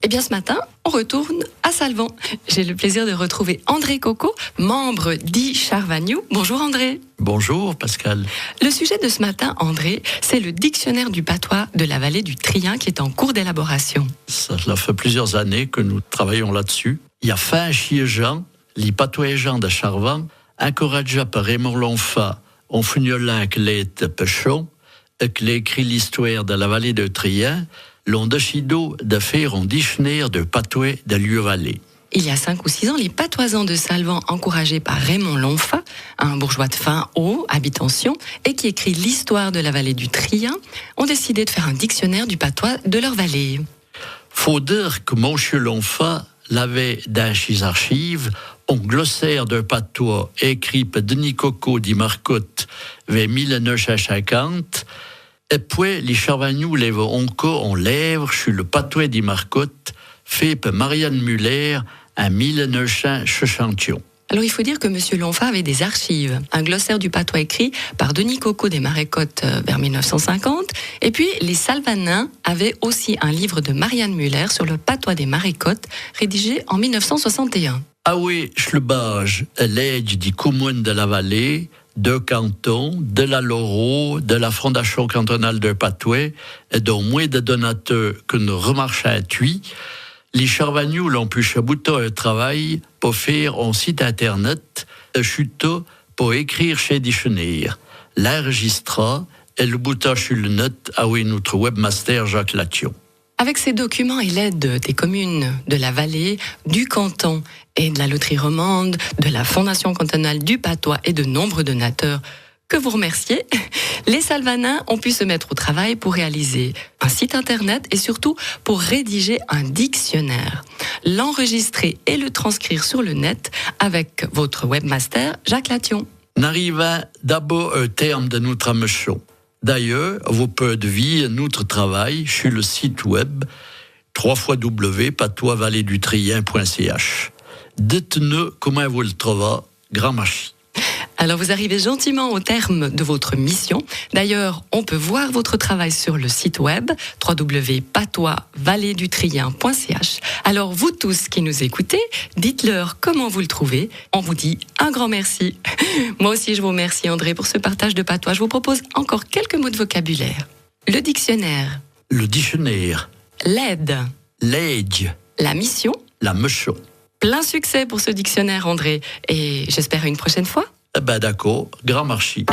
Eh bien ce matin, on retourne à Salvan. J'ai le plaisir de retrouver André Coco, membre d'I-Charvagnou. Bonjour André. Bonjour Pascal. Le sujet de ce matin, André, c'est le dictionnaire du patois de la vallée du Trien qui est en cours d'élaboration. Ça fait plusieurs années que nous travaillons là-dessus. Il y a fin chiégeant, les patois de Charvan, encouragés par Raymond Lonfa, on fugnolin que les pêchons, et que écrit l'histoire de la vallée de Trien, l'on décidé de faire un dictionnaire de patois de Lieu-Vallée. Il y a 5 ou 6 ans, les patoisans de Salvan, encouragés par Raymond Lonfa, un bourgeois de fin haut, habitant Sion, et qui écrit l'histoire de la vallée du Trien, ont décidé de faire un dictionnaire du patois de leur vallée. Faut dire que Monsieur Lonfa l'avait dans ses archives un glossaire de patois écrit par Denis Coco di Marcotte vers 1950. Et puis, les Charvagnou lèvent encore en lèvres sur le patois di Marcotte fait par Marianne Muller en 1961. Alors il faut dire que M. Lonfa avait des archives, un glossaire du patois écrit par Denis Coco des Marécottes vers 1950, et puis les Salvanins avaient aussi un livre de Marianne Muller sur le patois des Marécottes, rédigé en 1961. Ah oui, Schlebage, l'aide du commune de la vallée, de canton, de la Loro, de la Fondation cantonale de Patois, et dont moins de donateurs que nous remarchons à Thuy, les Charvagnou l'ont pu chabouter un travail pour faire un site internet, un chuto pour écrire chez dictionnaire, l'enregistrer et le bouton sur le net à notre webmaster Jacques Lation. Avec ces documents et l'aide des communes de la vallée, du canton et de la loterie romande, de la Fondation cantonale du patois et de nombreux donateurs que vous remerciez, les Salvanins ont pu se mettre au travail pour réaliser un site internet et surtout pour rédiger un dictionnaire, l'enregistrer et le transcrire sur le net avec votre webmaster Jacques Lation. N'arrivons d'abord au terme de notre mission. D'ailleurs, vous pouvez voir notre travail sur le site web www.patoisvalledutrien.ch. Dites-nous comment vous le trouvez. Grand merci. Alors vous arrivez gentiment au terme de votre mission. D'ailleurs, on peut voir votre travail sur le site web www.patoisvalledutrien.ch. Alors vous tous qui nous écoutez, dites-leur comment vous le trouvez. On vous dit un grand merci. Moi aussi je vous remercie André pour ce partage de patois. Je vous propose encore quelques mots de vocabulaire. Le dictionnaire. Le dictionnaire. L'aide. L'aide. La mission. La mission. Plein succès pour ce dictionnaire André. Et j'espère à une prochaine fois. Eh ben d'accord, grand merci.